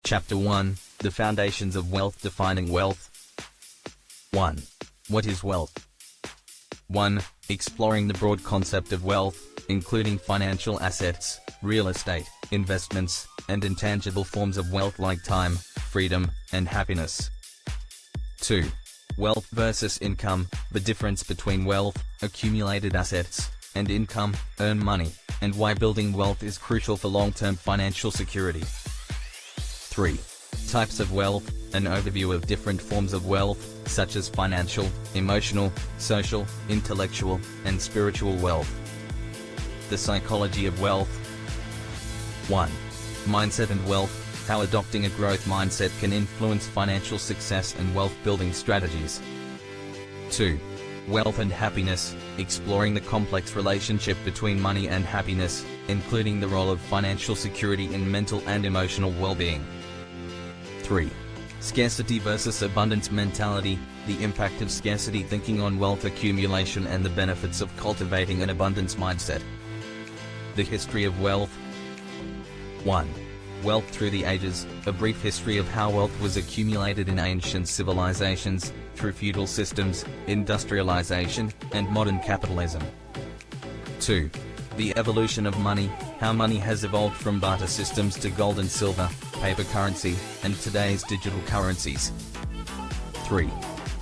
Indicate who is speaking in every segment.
Speaker 1: Chapter 1, The Foundations of Wealth. Defining wealth. 1. What is wealth? 1. Exploring the broad concept of wealth, including financial assets, real estate, investments, and intangible forms of wealth like time, freedom, and happiness. 2. Wealth versus income, the difference between wealth, accumulated assets, and income, earn money, and why building wealth is crucial for long-term financial security. 3. Types of wealth, an overview of different forms of wealth, such as financial, emotional, social, intellectual, and spiritual wealth. The psychology of wealth. 1. Mindset and wealth, how adopting a growth mindset can influence financial success and wealth-building strategies. 2. Wealth and happiness, exploring the complex relationship between money and happiness, including the role of financial security in mental and emotional well-being. 3. Scarcity versus abundance mentality, the impact of scarcity thinking on wealth accumulation and the benefits of cultivating an abundance mindset. The history of wealth. 1. Wealth through the ages, a brief history of how wealth was accumulated in ancient civilizations, through feudal systems, industrialization, and modern capitalism. 2. The evolution of money, how money has evolved from barter systems to gold and silver, paper currency, and today's digital currencies. 3.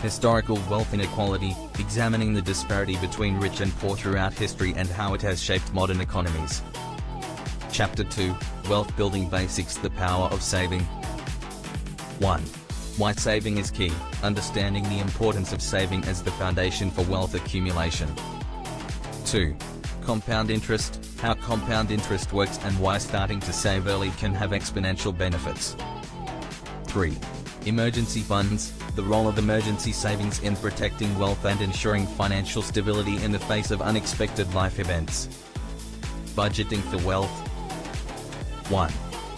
Speaker 1: Historical wealth inequality, examining the disparity between rich and poor throughout history and how it has shaped modern economies. Chapter 2, Wealth Building Basics. The Power of Saving. 1. Why saving is key, understanding the importance of saving as the foundation for wealth accumulation. 2. Compound interest, how compound interest works and why starting to save early can have exponential benefits. 3. Emergency funds, the role of emergency savings in protecting wealth and ensuring financial stability in the face of unexpected life events. Budgeting for wealth. 1.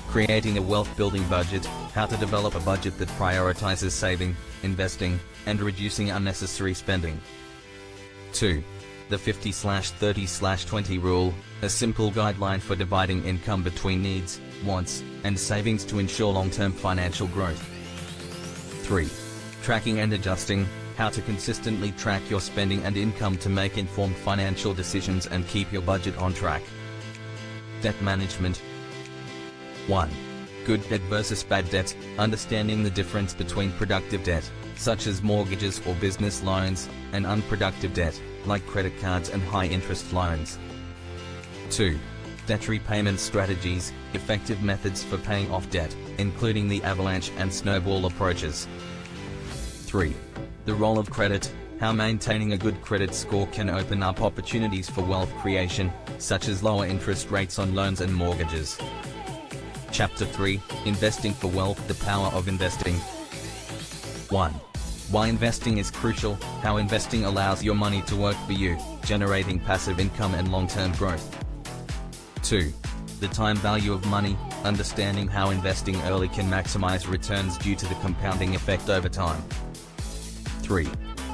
Speaker 1: Creating a wealth-building budget, how to develop a budget that prioritizes saving, investing, and reducing unnecessary spending. 2. The 50/30/20 rule, a simple guideline for dividing income between needs, wants, and savings to ensure long-term financial growth. 3. Tracking and adjusting, how to consistently track your spending and income to make informed financial decisions and keep your budget on track. Debt management. 1. Good debt versus bad debt, understanding the difference between productive debt, such as mortgages or business loans, and unproductive debt, like credit cards and high-interest loans. 2. Debt repayment strategies, effective methods for paying off debt, including the avalanche and snowball approaches. 3. The role of credit, how maintaining a good credit score can open up opportunities for wealth creation, such as lower interest rates on loans and mortgages. Chapter 3, Investing for Wealth. The Power of Investing. 1. Why investing is crucial, how investing allows your money to work for you, generating passive income and long-term growth. 2. The time value of money, understanding how investing early can maximize returns due to the compounding effect over time. 3.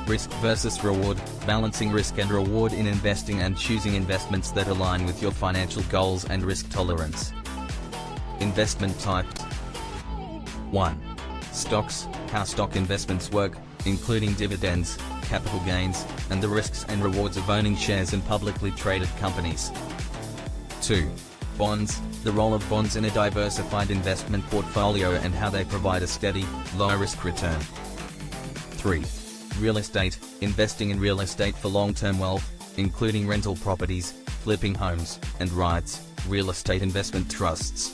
Speaker 1: Risk versus reward, balancing risk and reward in investing and choosing investments that align with your financial goals and risk tolerance. Investment types. 1. Stocks, how stock investments work, including dividends, capital gains, and the risks and rewards of owning shares in publicly traded companies. 2. Bonds, the role of bonds in a diversified investment portfolio and how they provide a steady, low-risk return. 3. Real estate, investing in real estate for long-term wealth, including rental properties, flipping homes, and REITs, real estate investment trusts.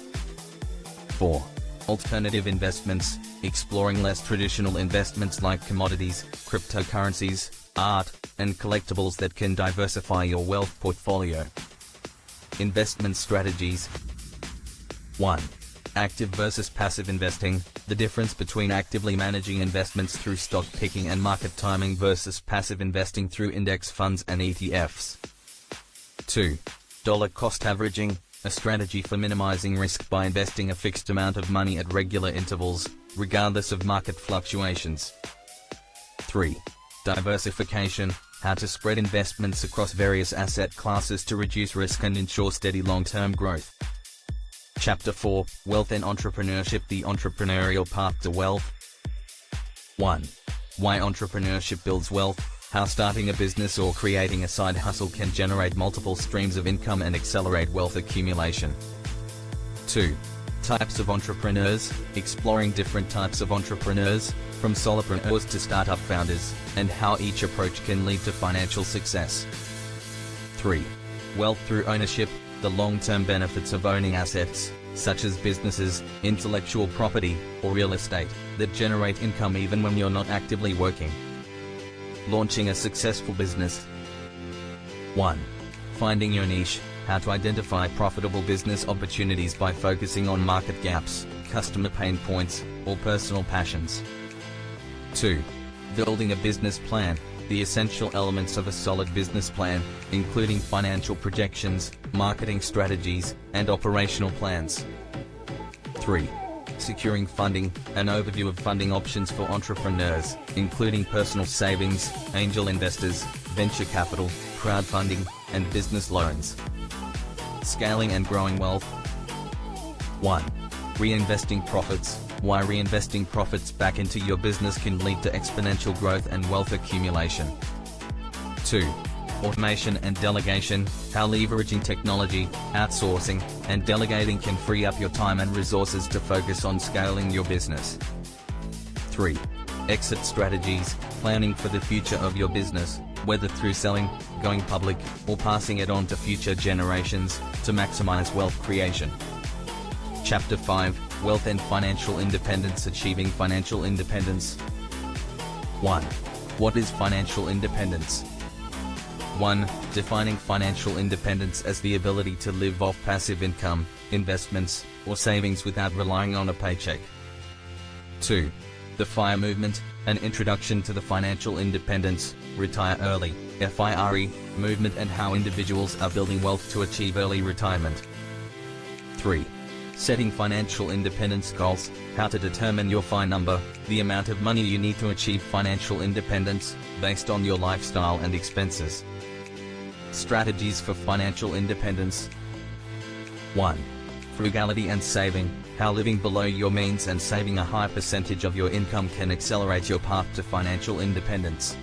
Speaker 1: 4. Alternative investments, exploring less traditional investments like commodities, cryptocurrencies, art, and collectibles that can diversify your wealth portfolio. Investment strategies. 1. Active versus passive investing, the difference between actively managing investments through stock picking and market timing versus passive investing through index funds and ETFs. 2. Dollar cost averaging, a strategy for minimizing risk by investing a fixed amount of money at regular intervals, regardless of market fluctuations. 3. Diversification, how to spread investments across various asset classes to reduce risk and ensure steady long-term growth. Chapter 4, Wealth and Entrepreneurship: The Entrepreneurial Path to Wealth. 1. Why entrepreneurship builds wealth: how starting a business or creating a side hustle can generate multiple streams of income and accelerate wealth accumulation. 2. Types of entrepreneurs: exploring different types of entrepreneurs, from solopreneurs to startup founders, and how each approach can lead to financial success. 3. Wealth through ownership: the long-term benefits of owning assets, such as businesses, intellectual property, or real estate, that generate income even when you're not actively working. Launching a successful business. 1. Finding your niche: how to identify profitable business opportunities by focusing on market gaps, customer pain points, or personal passions. 2. Building a business plan: the essential elements of a solid business plan, including financial projections, marketing strategies, and operational plans. 3. Securing funding: an overview of funding options for entrepreneurs, including personal savings, angel investors, venture capital, crowdfunding, and business loans. Scaling and growing wealth. 1. Reinvesting profits: why reinvesting profits back into your business can lead to exponential growth and wealth accumulation. 2. Automation and delegation: how leveraging technology, outsourcing, and delegating can free up your time and resources to focus on scaling your business. 3. Exit strategies: planning for the future of your business, whether through selling, going public, or passing it on to future generations, to maximize wealth creation. Chapter 5, Wealth and Financial Independence: Achieving Financial Independence. 1. What is financial independence? 1. Defining financial independence as the ability to live off passive income, investments, or savings without relying on a paycheck. 2. The FIRE movement: an introduction to the financial independence, retire early, FIRE, movement and how individuals are building wealth to achieve early retirement. 3. Setting financial independence goals: how to determine your FIRE number, the amount of money you need to achieve financial independence, based on your lifestyle and expenses. Strategies for financial independence. 1. Frugality and saving: how living below your means and saving a high percentage of your income can accelerate your path to financial independence.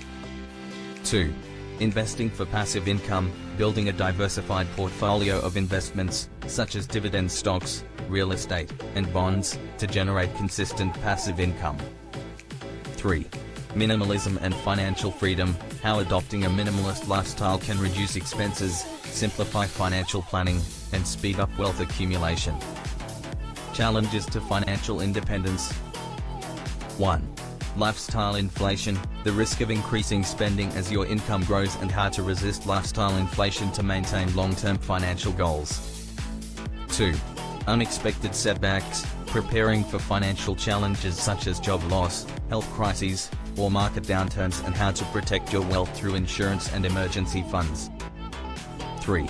Speaker 1: 2. Investing for passive income: building a diversified portfolio of investments, such as dividend stocks, real estate, and bonds, to generate consistent passive income. 3. Minimalism and financial freedom: how adopting a minimalist lifestyle can reduce expenses, simplify financial planning, and speed up wealth accumulation. Challenges to financial independence. 1. Lifestyle inflation: the risk of increasing spending as your income grows and how to resist lifestyle inflation to maintain long-term financial goals. 2. Unexpected setbacks: preparing for financial challenges such as job loss, health crises, or market downturns and how to protect your wealth through insurance and emergency funds. 3.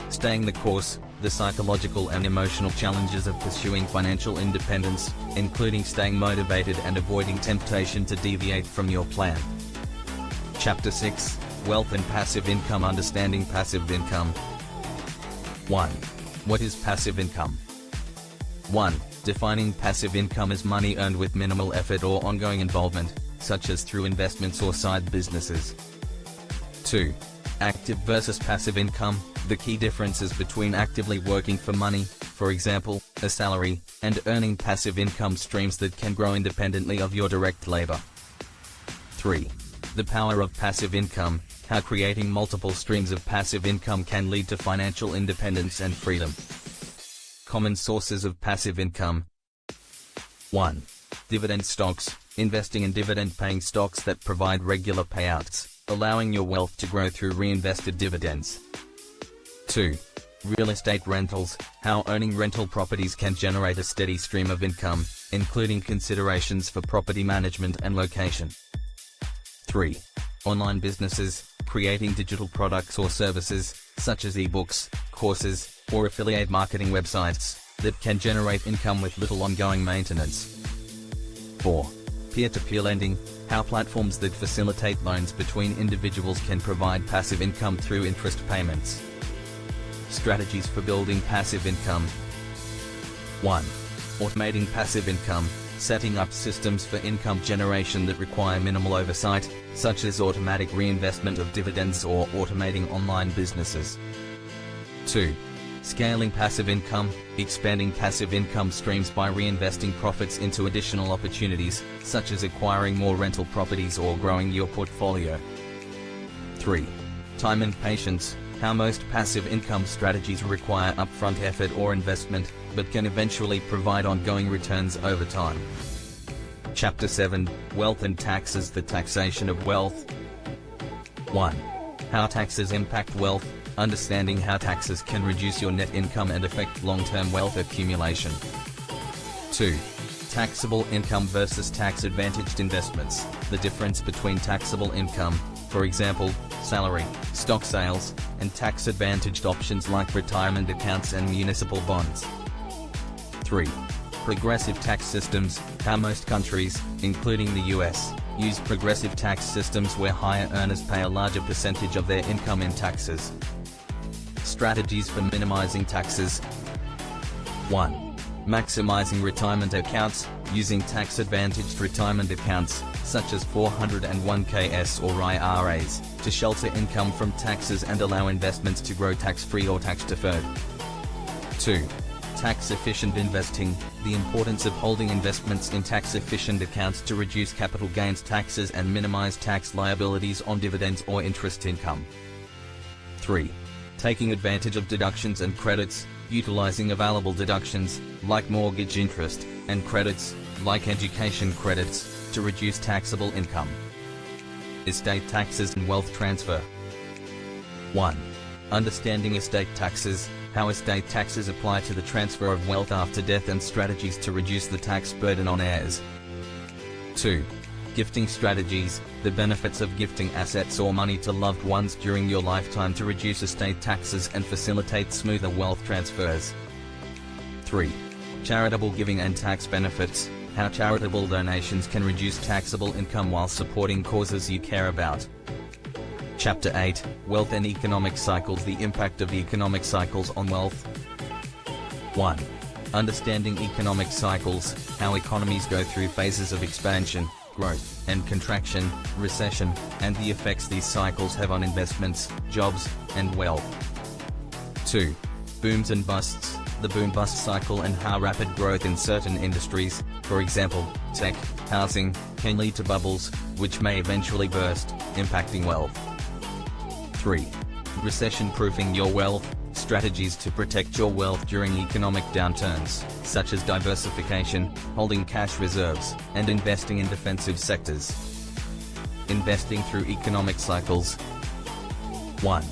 Speaker 1: Staying the course: the psychological and emotional challenges of pursuing financial independence, including staying motivated and avoiding temptation to deviate from your plan. Chapter 6, Wealth and Passive Income: Understanding passive income. 1. What is passive income? 1. Defining passive income as money earned with minimal effort or ongoing involvement, such as through investments or side businesses. 2. Active versus passive income: the key differences between actively working for money, for example, a salary, and earning passive income streams that can grow independently of your direct labor. 3. The power of passive income: how creating multiple streams of passive income can lead to financial independence and freedom. Common sources of passive income. 1. Dividend stocks: investing in dividend-paying stocks that provide regular payouts, allowing your wealth to grow through reinvested dividends. 2. Real estate rentals: how owning rental properties can generate a steady stream of income, including considerations for property management and location. 3. Online businesses: creating digital products or services, such as ebooks, courses, or affiliate marketing websites, that can generate income with little ongoing maintenance. 4. Peer-to-peer lending: how platforms that facilitate loans between individuals can provide passive income through interest payments. Strategies for building passive income. 1. Automating passive income, setting up systems for income generation that require minimal oversight, such as automatic reinvestment of dividends or automating online businesses. 2. Scaling passive income, expanding passive income streams by reinvesting profits into additional opportunities, such as acquiring more rental properties or growing your portfolio. 3. Time and patience, how most passive income strategies require upfront effort or investment, but can eventually provide ongoing returns over time. Chapter 7, Wealth and Taxes. The taxation of wealth. 1. How taxes impact wealth, understanding how taxes can reduce your net income and affect long-term wealth accumulation. 2. Taxable income versus tax-advantaged investments, the difference between taxable income, for example, salary, stock sales, and tax-advantaged options like retirement accounts and municipal bonds. 3. Progressive tax systems, how most countries, including the US, use progressive tax systems where higher earners pay a larger percentage of their income in taxes. Strategies for minimizing taxes. 1. Maximizing retirement accounts, using tax-advantaged retirement accounts, such as 401ks or IRAs, to shelter income from taxes and allow investments to grow tax-free or tax-deferred. 2. Tax-efficient investing, the importance of holding investments in tax-efficient accounts to reduce capital gains taxes and minimize tax liabilities on dividends or interest income. 3. Taking advantage of deductions and credits, utilizing available deductions, like mortgage interest, and credits, like education credits, to reduce taxable income. Estate taxes and wealth transfer. 1. Understanding estate taxes, how estate taxes apply to the transfer of wealth after death and strategies to reduce the tax burden on heirs. 2. Gifting strategies, the benefits of gifting assets or money to loved ones during your lifetime to reduce estate taxes and facilitate smoother wealth transfers. 3. Charitable giving and tax benefits, how charitable donations can reduce taxable income while supporting causes you care about. Chapter 8, Wealth and Economic Cycles. The impact of economic cycles on wealth. 1. Understanding economic cycles, how economies go through phases of expansion, growth, and contraction, recession, and the effects these cycles have on investments, jobs, and wealth. 2. Booms and busts, the boom-bust cycle and how rapid growth in certain industries, for example, tech, housing, can lead to bubbles, which may eventually burst, impacting wealth. 3. Recession-proofing your wealth, strategies to protect your wealth during economic downturns, such as diversification, holding cash reserves, and investing in defensive sectors. Investing through economic cycles. 1.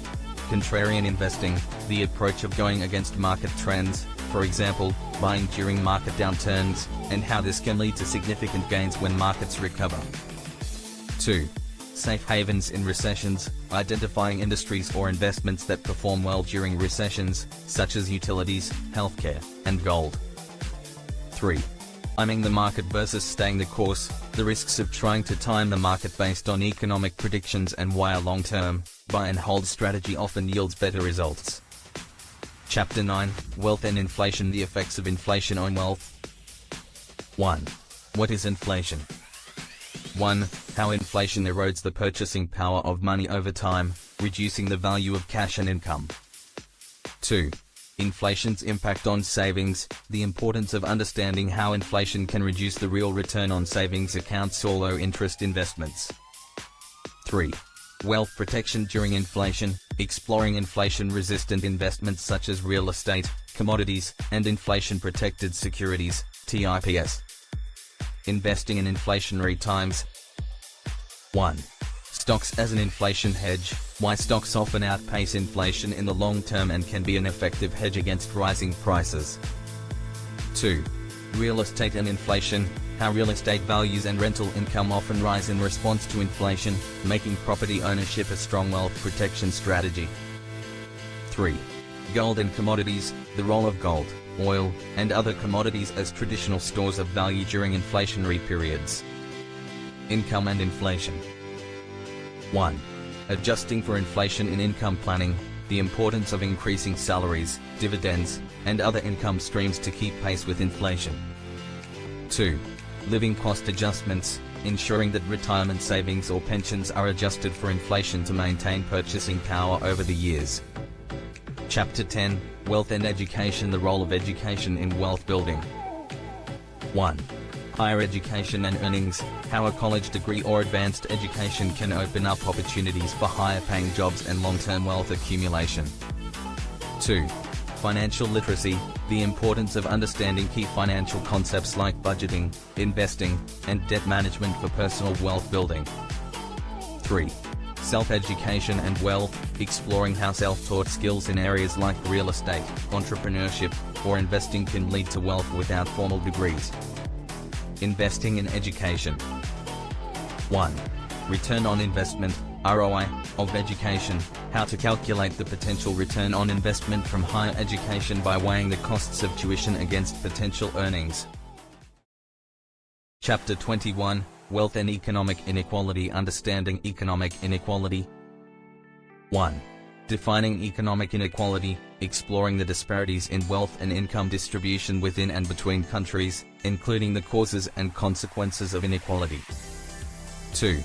Speaker 1: Contrarian investing, the approach of going against market trends, for example, buying during market downturns, and how this can lead to significant gains when markets recover. 2. Safe havens in recessions, identifying industries or investments that perform well during recessions, such as utilities, healthcare, and gold. 3. Timing the market versus staying the course, the risks of trying to time the market based on economic predictions and why a long-term, buy and hold strategy often yields better results. Chapter 9, Wealth and Inflation. The effects of inflation on wealth. 1. What is inflation? 1. How inflation erodes the purchasing power of money over time, reducing the value of cash and income. 2. Inflation's impact on savings, the importance of understanding how inflation can reduce the real return on savings accounts or low-interest investments. 3. Wealth protection during inflation, exploring inflation-resistant investments such as real estate, commodities, and inflation-protected securities, TIPS. Investing in inflationary times. 1. Stocks as an inflation hedge, why stocks often outpace inflation in the long term and can be an effective hedge against rising prices. 2. Real estate and inflation, how real estate values and rental income often rise in response to inflation, making property ownership a strong wealth protection strategy. 3. Gold and commodities, the role of gold, oil, and other commodities as traditional stores of value during inflationary periods. Income and inflation. 1. Adjusting for inflation in income planning, the importance of increasing salaries, dividends, and other income streams to keep pace with inflation. 2. Living cost adjustments, ensuring that retirement savings or pensions are adjusted for inflation to maintain purchasing power over the years. Chapter 10, Wealth and Education. The role of education in wealth building. 1. Higher education and earnings, how a college degree or advanced education can open up opportunities for higher paying jobs and long-term wealth accumulation. 2. Financial literacy, the importance of understanding key financial concepts like budgeting, investing, and debt management for personal wealth building. 3. Self-education and wealth, exploring how self-taught skills in areas like real estate, entrepreneurship, or investing can lead to wealth without formal degrees. Investing in education. 1. Return on investment, ROI, of education, how to calculate the potential return on investment from higher education by weighing the costs of tuition against potential earnings. Chapter 21, Wealth and Economic Inequality. Understanding economic inequality. 1. Defining economic inequality, exploring the disparities in wealth and income distribution within and between countries, including the causes and consequences of inequality. 2.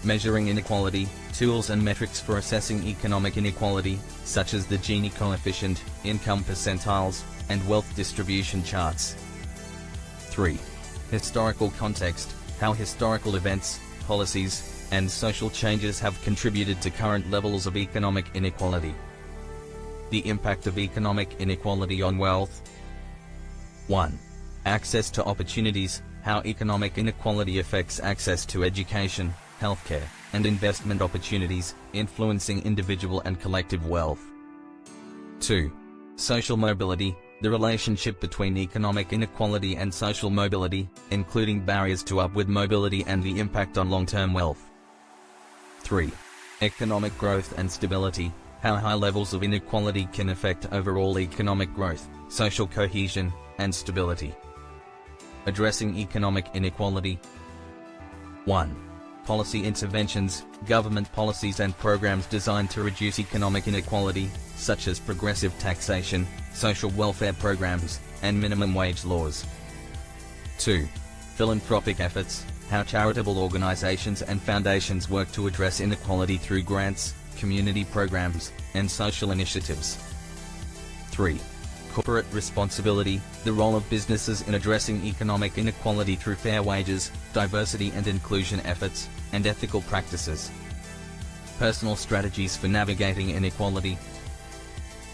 Speaker 1: Measuring inequality, tools and metrics for assessing economic inequality, such as the Gini coefficient, income percentiles, and wealth distribution charts. 3. Historical context, how historical events, policies, and social changes have contributed to current levels of economic inequality. The impact of economic inequality on wealth. 1. Access to opportunities, how economic inequality affects access to education, healthcare, and investment opportunities, influencing individual and collective wealth. 2. Social mobility, the relationship between economic inequality and social mobility, including barriers to upward mobility and the impact on long-term wealth. 3. Economic growth and stability, how high levels of inequality can affect overall economic growth, social cohesion, and stability. Addressing economic inequality. 1. Policy interventions, government policies and programs designed to reduce economic inequality, such as progressive taxation, social welfare programs, and minimum wage laws. 2. Philanthropic efforts, how charitable organizations and foundations work to address inequality through grants, community programs, and social initiatives. 3. Corporate responsibility, the role of businesses in addressing economic inequality through fair wages, diversity and inclusion efforts, and ethical practices. Personal strategies for navigating inequality.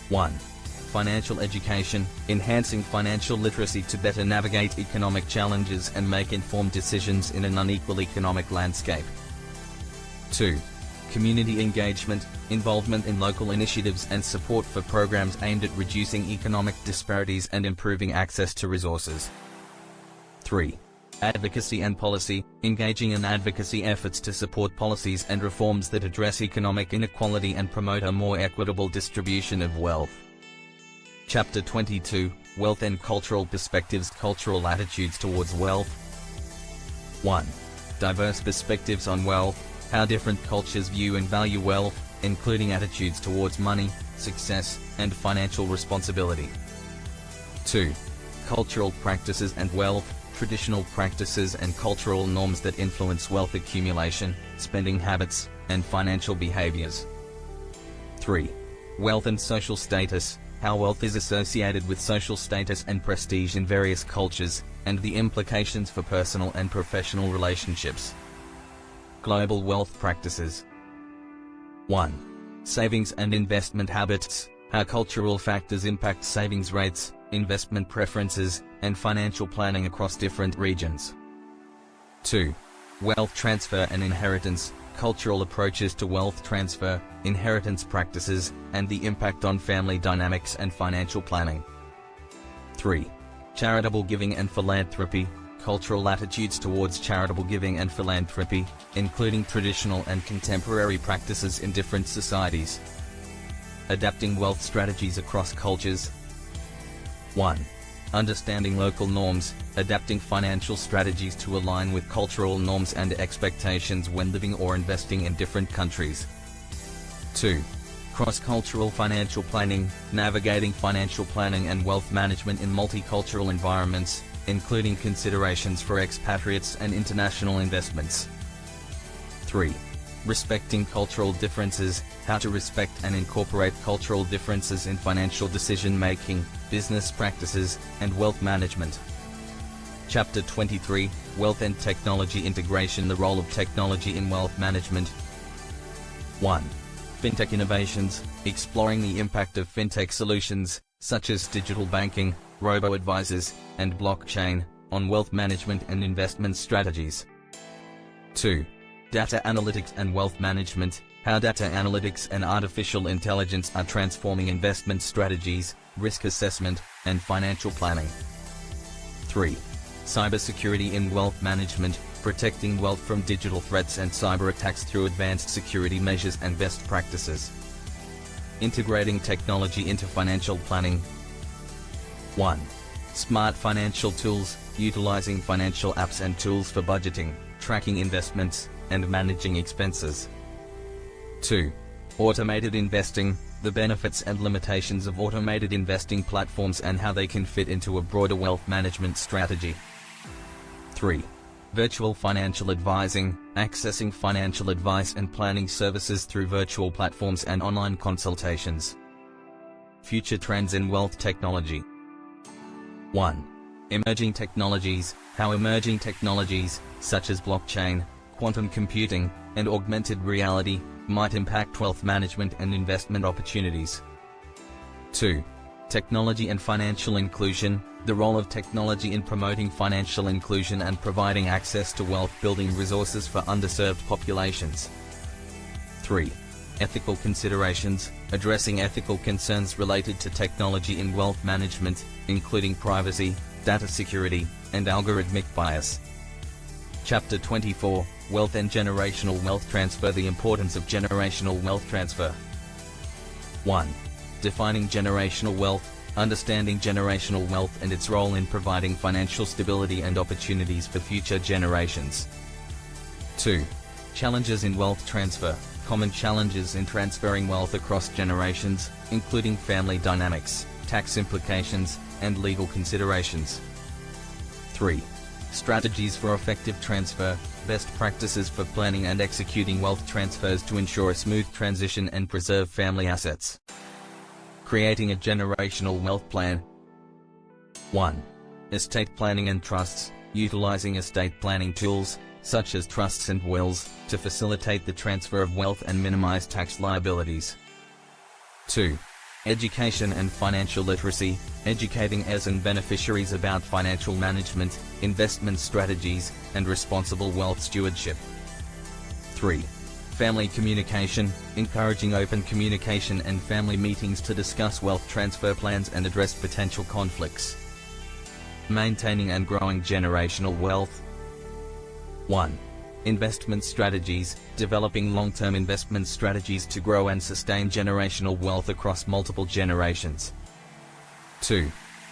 Speaker 1: 1. Financial education, enhancing financial literacy to better navigate economic challenges and make informed decisions in an unequal economic landscape. 2. Community engagement, involvement in local initiatives and support for programs aimed at reducing economic disparities and improving access to resources. 3. Advocacy and policy, engaging in advocacy efforts to support policies and reforms that address economic inequality and promote a more equitable distribution of wealth. Chapter 22, Wealth and Cultural Perspectives. Cultural attitudes towards wealth. 1. Diverse perspectives on wealth, how different cultures view and value wealth, including attitudes towards money, success, and financial responsibility. 2. Cultural practices and wealth, traditional practices and cultural norms that influence wealth accumulation, spending habits, and financial behaviors. 3. Wealth and social status, how wealth is associated with social status and prestige in various cultures, and the implications for personal and professional relationships. Global wealth practices. 1. Savings and investment habits, how cultural factors impact savings rates, investment preferences, and financial planning across different regions. 2. Wealth transfer and inheritance, cultural approaches to wealth transfer, inheritance practices, and the impact on family dynamics and financial planning. 3. Charitable giving and philanthropy, cultural attitudes towards charitable giving and philanthropy, including traditional and contemporary practices in different societies. Adapting wealth strategies across cultures. 1. Understanding local norms, adapting financial strategies to align with cultural norms and expectations when living or investing in different countries. 2. Cross-cultural financial planning, navigating financial planning and wealth management in multicultural environments, including considerations for expatriates and international investments. 3. Respecting cultural differences, how to respect and incorporate cultural differences in financial decision-making, business practices, and wealth management. Chapter 23, Wealth and Technology Integration, the role of technology in wealth management. 1. Fintech innovations, exploring the impact of fintech solutions, such as digital banking, robo-advisors, and blockchain, on wealth management and investment strategies. 2. Data analytics and wealth management, how data analytics and artificial intelligence are transforming investment strategies, risk assessment, and financial planning. 3. Cybersecurity in wealth management, protecting wealth from digital threats and cyber attacks through advanced security measures and best practices. Integrating technology into financial planning. 1. Smart financial tools, utilizing financial apps and tools for budgeting, tracking investments, and managing expenses. 2. Automated investing, the benefits and limitations of automated investing platforms and how they can fit into a broader wealth management strategy. 3. Virtual financial advising, accessing financial advice and planning services through virtual platforms and online consultations. Future trends in wealth technology. 1. Emerging technologies, how emerging technologies, such as blockchain, quantum computing, and augmented reality, might impact wealth management and investment opportunities. 2. Technology and financial inclusion, the role of technology in promoting financial inclusion and providing access to wealth-building resources for underserved populations. 3. Ethical considerations, addressing ethical concerns related to technology in wealth management, including privacy, data security, and algorithmic bias. Chapter 24, Wealth and Generational Wealth Transfer, the importance of generational wealth transfer. 1. Defining generational wealth, understanding generational wealth and its role in providing financial stability and opportunities for future generations. 2. Challenges in wealth transfer, common challenges in transferring wealth across generations, including family dynamics, tax implications, and legal considerations. 3. Strategies for effective transfer, best practices for planning and executing wealth transfers to ensure a smooth transition and preserve family assets. Creating a generational wealth plan. 1. Estate planning and trusts, utilizing estate planning tools, such as trusts and wills, to facilitate the transfer of wealth and minimize tax liabilities. 2. Education and financial literacy, educating heirs and beneficiaries about financial management, investment strategies, and responsible wealth stewardship. 3. Family communication, encouraging open communication and family meetings to discuss wealth transfer plans and address potential conflicts. Maintaining and growing generational wealth. 1. Investment strategies, developing long-term investment strategies to grow and sustain generational wealth across multiple generations. 2.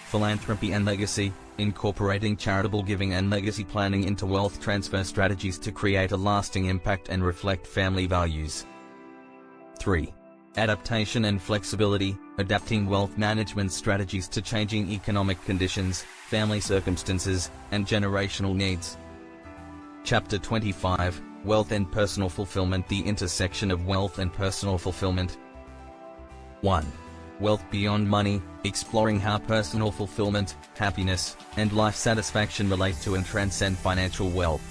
Speaker 1: Philanthropy and legacy, incorporating charitable giving and legacy planning into wealth transfer strategies to create a lasting impact and reflect family values. 3. Adaptation and flexibility, adapting wealth management strategies to changing economic conditions, family circumstances, and generational needs. Chapter 25, Wealth and Personal Fulfillment, the intersection of wealth and personal fulfillment. 1. Wealth beyond money, exploring how personal fulfillment, happiness, and life satisfaction relate to and transcend financial wealth.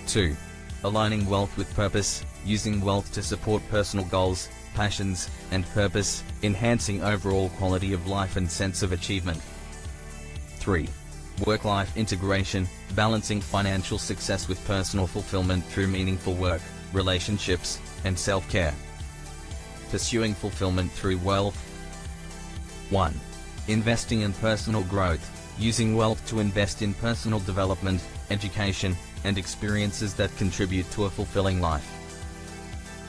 Speaker 1: 2. Aligning wealth with purpose, using wealth to support personal goals, passions, and purpose, enhancing overall quality of life and sense of achievement. 3. Work-life integration, balancing financial success with personal fulfillment through meaningful work, relationships, and self-care. Pursuing fulfillment through wealth. 1. Investing in personal growth, using wealth to invest in personal development, education, and experiences that contribute to a fulfilling life.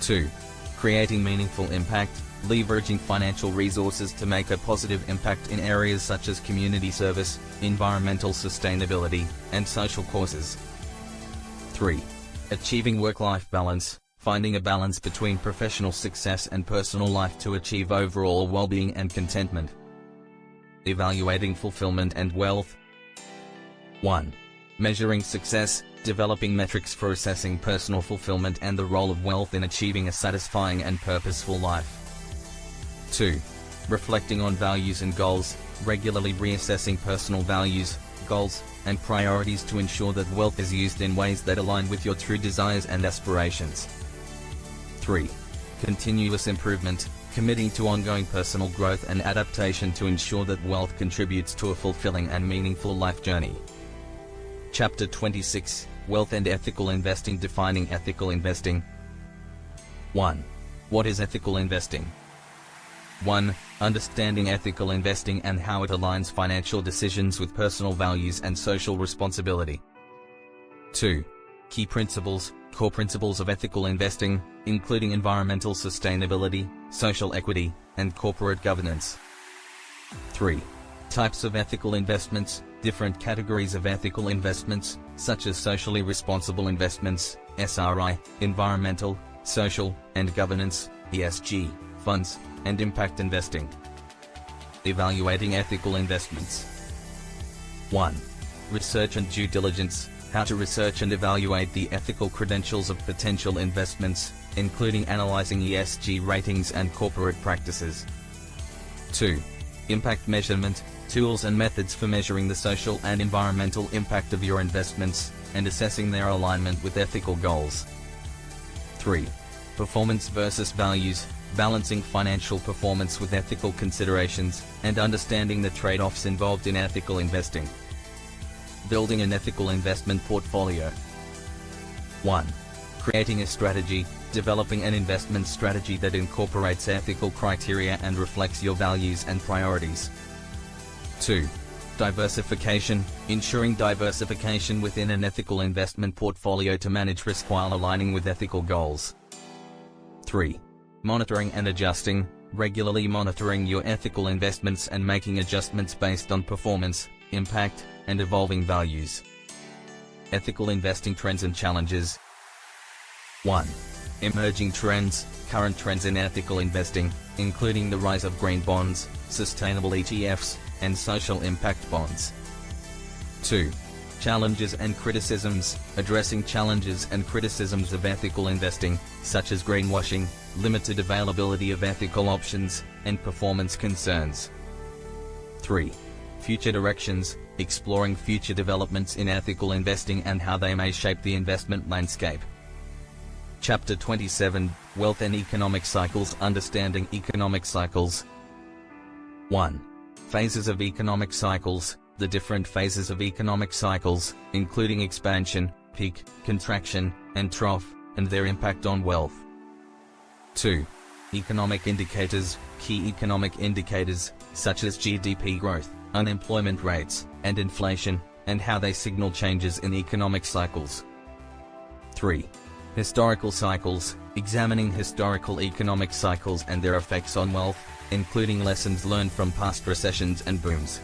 Speaker 1: 2. Creating meaningful impact, leveraging financial resources to make a positive impact in areas such as community service, environmental sustainability, and social causes. 3. Achieving work-life balance, finding a balance between professional success and personal life to achieve overall well-being and contentment. Evaluating fulfillment and wealth. 1. Measuring success, developing metrics for assessing personal fulfillment and the role of wealth in achieving a satisfying and purposeful life. 2. Reflecting on values and goals, regularly reassessing personal values, goals, and priorities to ensure that wealth is used in ways that align with your true desires and aspirations. 3. Continuous improvement, committing to ongoing personal growth and adaptation to ensure that wealth contributes to a fulfilling and meaningful life journey. Chapter 26, Wealth and Ethical Investing. Defining ethical investing. 1. What is ethical investing? 1. Understanding ethical investing and how it aligns financial decisions with personal values and social responsibility. 2. Key principles, core principles of ethical investing, including environmental sustainability, social equity, and corporate governance. 3. Types of ethical investments, different categories of ethical investments, such as socially responsible investments, SRI, environmental, social, and governance, ESG, funds, and impact investing. Evaluating ethical investments. 1. Research and due diligence, how to research and evaluate the ethical credentials of potential investments, including analyzing ESG ratings and corporate practices. 2. Impact measurement, tools and methods for measuring the social and environmental impact of your investments, and assessing their alignment with ethical goals. 3. Performance versus values, balancing financial performance with ethical considerations, and understanding the trade-offs involved in ethical investing. Building an ethical investment portfolio. 1. Creating a strategy, developing an investment strategy that incorporates ethical criteria and reflects your values and priorities. 2. Diversification, ensuring diversification within an ethical investment portfolio to manage risk while aligning with ethical goals. 3. Monitoring and adjusting, regularly monitoring your ethical investments and making adjustments based on performance, impact, and evolving values. Ethical investing trends and challenges. 1. Emerging trends, current trends in ethical investing, including the rise of green bonds, sustainable ETFs, and social impact bonds. 2. Challenges and criticisms, addressing challenges and criticisms of ethical investing, such as greenwashing, limited availability of ethical options, and performance concerns. 3. Future directions, exploring future developments in ethical investing and how they may shape the investment landscape. Chapter 27, Wealth and Economic Cycles. Understanding economic cycles. 1. Phases of economic cycles, the different phases of economic cycles, including expansion, peak, contraction, and trough, and their impact on wealth. 2. Economic indicators, key economic indicators, such as GDP growth, unemployment rates, and inflation, and how they signal changes in economic cycles. 3. Historical cycles, examining historical economic cycles and their effects on wealth, including lessons learned from past recessions and booms.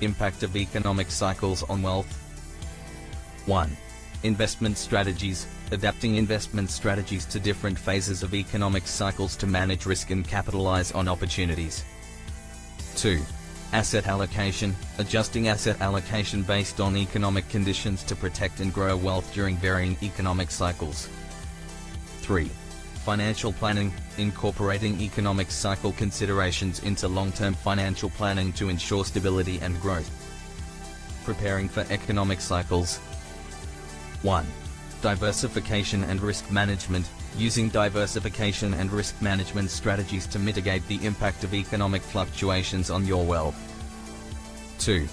Speaker 1: Impact of economic cycles on wealth. 1. Investment strategies, adapting investment strategies to different phases of economic cycles to manage risk and capitalize on opportunities. 2. Asset allocation, adjusting asset allocation based on economic conditions to protect and grow wealth during varying economic cycles. 3. Financial planning, incorporating economic cycle considerations into long-term financial planning to ensure stability and growth. Preparing for economic cycles. 1. Diversification and risk management, using diversification and risk management strategies to mitigate the impact of economic fluctuations on your wealth. 2.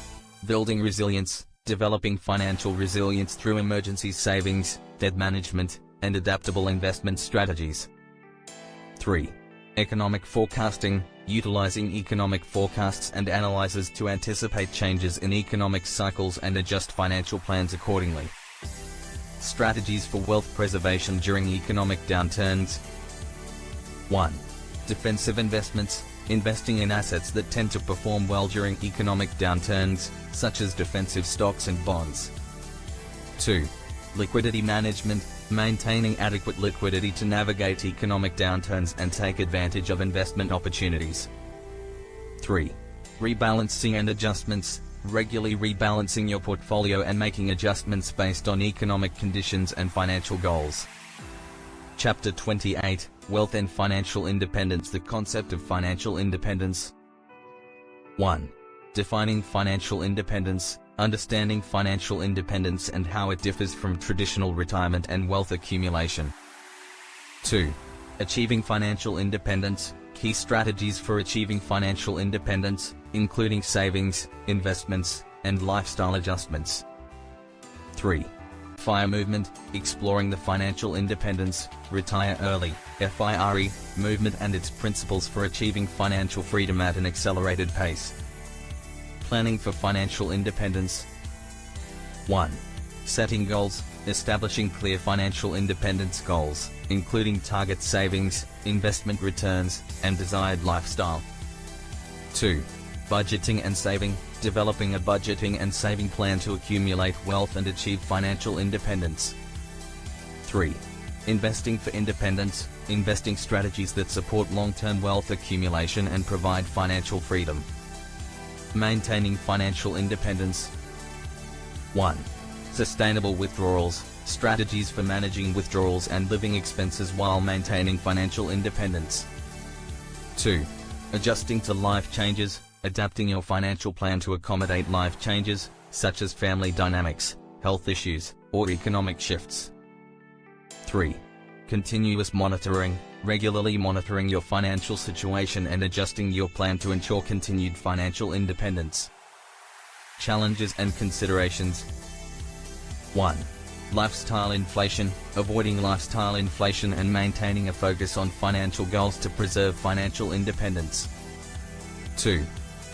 Speaker 1: Building resilience, developing financial resilience through emergency savings, debt management, and adaptable investment strategies. 3. Economic forecasting, utilizing economic forecasts and analyses to anticipate changes in economic cycles and adjust financial plans accordingly. Strategies for wealth preservation during economic downturns. 1. Defensive investments, investing in assets that tend to perform well during economic downturns, such as defensive stocks and bonds. 2. Liquidity management, Maintaining adequate liquidity to navigate economic downturns and take advantage of investment opportunities. 3. Rebalancing and adjustments. Regularly rebalancing your portfolio and making adjustments based on economic conditions and financial goals. Chapter 28, Wealth and Financial Independence. The concept of financial independence. 1. Defining financial independence. Understanding financial independence and how it differs from traditional retirement and wealth accumulation. 2. Achieving financial independence. Key strategies for achieving financial independence, including savings, investments, and lifestyle adjustments. 3. FIRE movement, exploring the financial independence, retire early, FIRE, movement and its principles for achieving financial freedom at an accelerated pace. Planning for financial independence. 1. Setting goals, establishing clear financial independence goals, including target savings, investment returns, and desired lifestyle. 2. Budgeting and saving, developing a budgeting and saving plan to accumulate wealth and achieve financial independence. 3. Investing for independence, investing strategies that support long-term wealth accumulation and provide financial freedom. Maintaining financial independence. 1. Sustainable withdrawals, strategies for managing withdrawals and living expenses while maintaining financial independence. 2. Adjusting to life changes, adapting your financial plan to accommodate life changes, such as family dynamics, health issues, or economic shifts. 3. Continuous monitoring, regularly monitoring your financial situation and adjusting your plan to ensure continued financial independence. Challenges and considerations. 1. Lifestyle inflation, avoiding lifestyle inflation and maintaining a focus on financial goals to preserve financial independence. 2.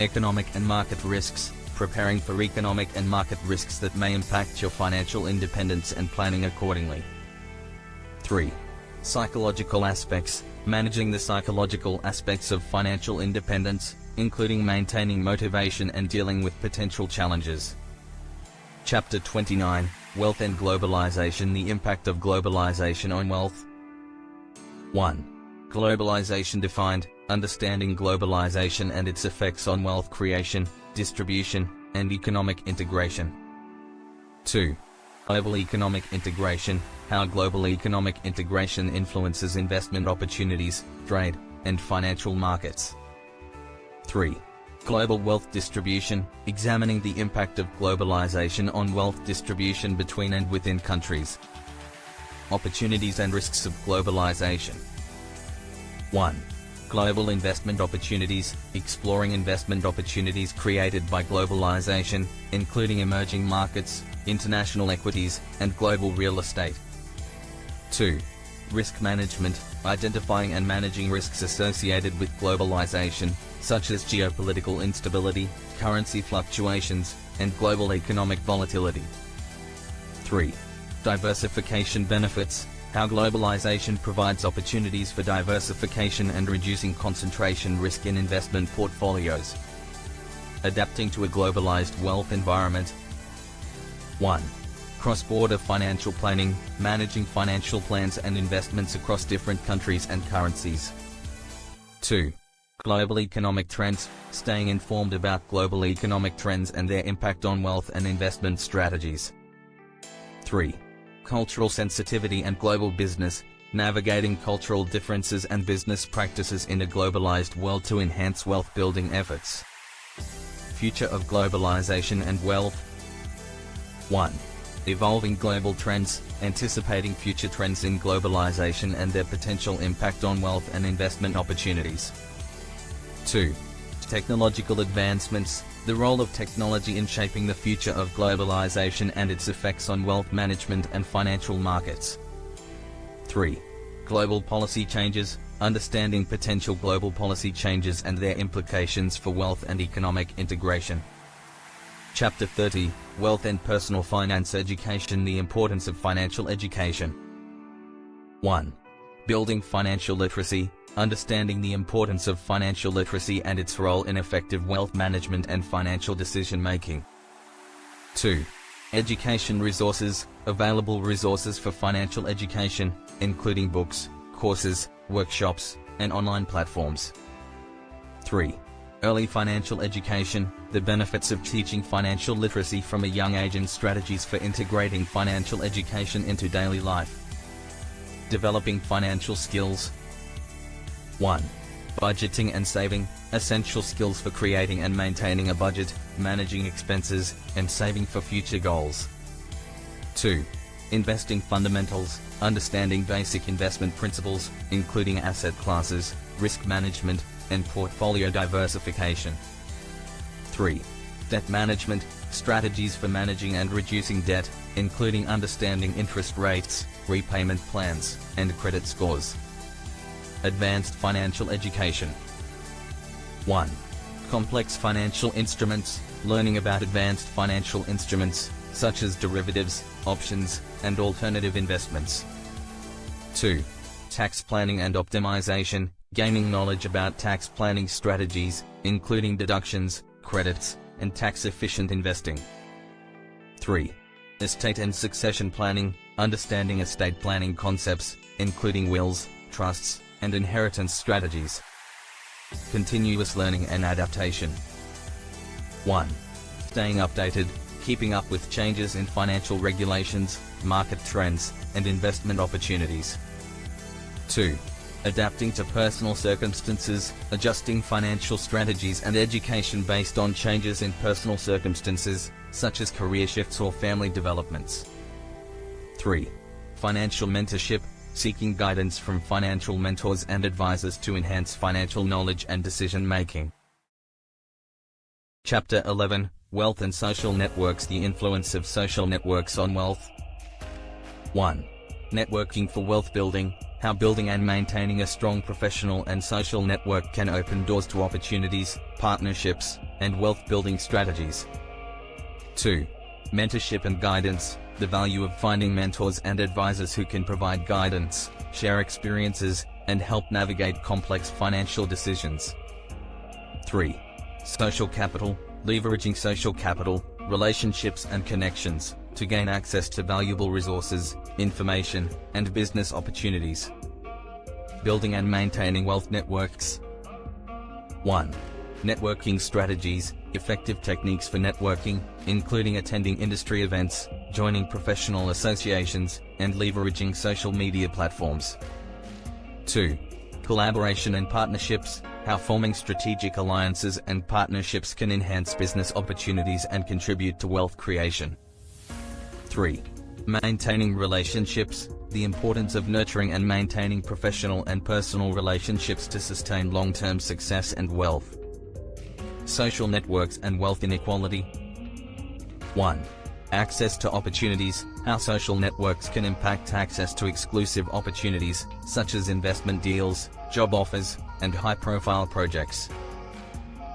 Speaker 1: Economic and market risks, preparing for economic and market risks that may impact your financial independence and planning accordingly. 3. Psychological aspects, managing the psychological aspects of financial independence, including maintaining motivation and dealing with potential challenges. Chapter 29, Wealth and Globalization. The impact of globalization on wealth. 1. Globalization defined, understanding globalization and its effects on wealth creation, distribution, and economic integration. 2. Global economic integration, how global economic integration influences investment opportunities, trade, and financial markets. 3. Global wealth distribution, examining the impact of globalization on wealth distribution between and within countries. Opportunities and risks of globalization. 1. Global investment opportunities, exploring investment opportunities created by globalization, including emerging markets, international equities, and global real estate. 2. Risk management, identifying and managing risks associated with globalization, such as geopolitical instability, currency fluctuations, and global economic volatility. 3. Diversification benefits, how globalization provides opportunities for diversification and reducing concentration risk in investment portfolios. Adapting to a globalized wealth environment. 1. Cross-border financial planning, managing financial plans and investments across different countries and currencies. 2. Global economic trends, staying informed about global economic trends and their impact on wealth and investment strategies. 3. Cultural sensitivity and global business, navigating cultural differences and business practices in a globalized world to enhance wealth-building efforts. Future of globalization and wealth. 1. Evolving global trends, anticipating future trends in globalization and their potential impact on wealth and investment opportunities. 2. Technological advancements, the role of technology in shaping the future of globalization and its effects on wealth management and financial markets. 3. Global policy changes, understanding potential global policy changes and their implications for wealth and economic integration. Chapter 30, Wealth and Personal Finance Education. The importance of financial education. 1. Building financial literacy, understanding the importance of financial literacy and its role in effective wealth management and financial decision-making. 2. Education resources, available resources for financial education, including books, courses, workshops, and online platforms. 3. Early financial education, the benefits of teaching financial literacy from a young age and strategies for integrating financial education into daily life. Developing financial skills. 1. Budgeting and saving, essential skills for creating and maintaining a budget, managing expenses, and saving for future goals. 2. Investing fundamentals, understanding basic investment principles, including asset classes, risk management, and portfolio diversification. 3. Debt management, strategies for managing and reducing debt, including understanding interest rates, repayment plans, and credit scores. Advanced financial education. 1. Complex financial instruments, learning about advanced financial instruments, such as derivatives, options, and alternative investments. 2. Tax planning and optimization, gaining knowledge about tax planning strategies, including deductions, credits, and tax-efficient investing. 3. Estate and succession planning, understanding estate planning concepts, including wills, trusts, and inheritance strategies. Continuous learning and adaptation. 1. Staying updated, keeping up with changes in financial regulations, market trends, and investment opportunities. 2. Adapting to personal circumstances, adjusting financial strategies and education based on changes in personal circumstances, such as career shifts or family developments. 3. Financial mentorship, seeking guidance from financial mentors and advisors to enhance financial knowledge and decision-making. Chapter 11, Wealth and Social Networks. The influence of social networks on wealth. 1. Networking for wealth building, how building and maintaining a strong professional and social network can open doors to opportunities, partnerships, and wealth-building strategies. 2. Mentorship and guidance, the value of finding mentors and advisors who can provide guidance, share experiences, and help navigate complex financial decisions. 3. Social capital, leveraging social capital, relationships and connections, to gain access to valuable resources, information, and business opportunities. Building and maintaining wealth networks. 1. Networking strategies, effective techniques for networking, including attending industry events, joining professional associations, and leveraging social media platforms. 2. Collaboration and partnerships, how forming strategic alliances and partnerships can enhance business opportunities and contribute to wealth creation. 3. Maintaining relationships, the importance of nurturing and maintaining professional and personal relationships to sustain long-term success and wealth. Social networks and wealth inequality. 1. Access to opportunities, how social networks can impact access to exclusive opportunities, such as investment deals, job offers, and high-profile projects.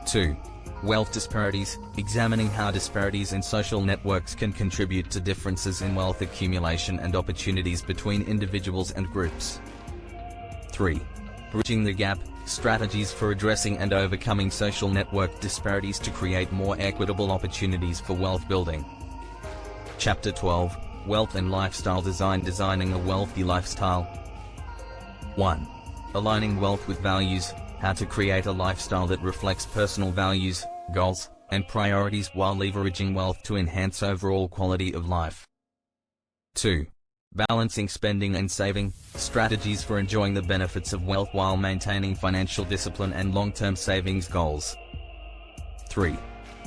Speaker 1: 2. Wealth disparities, examining how disparities in social networks can contribute to differences in wealth accumulation and opportunities between individuals and groups. 3. Bridging the gap, strategies for addressing and overcoming social network disparities to create more equitable opportunities for wealth building. Chapter 12, Wealth and Lifestyle Design. Designing a wealthy lifestyle. 1. Aligning wealth with values, how to create a lifestyle that reflects personal values, goals, and priorities while leveraging wealth to enhance overall quality of life. 2. Balancing spending and saving, strategies for enjoying the benefits of wealth while maintaining financial discipline and long-term savings goals. 3.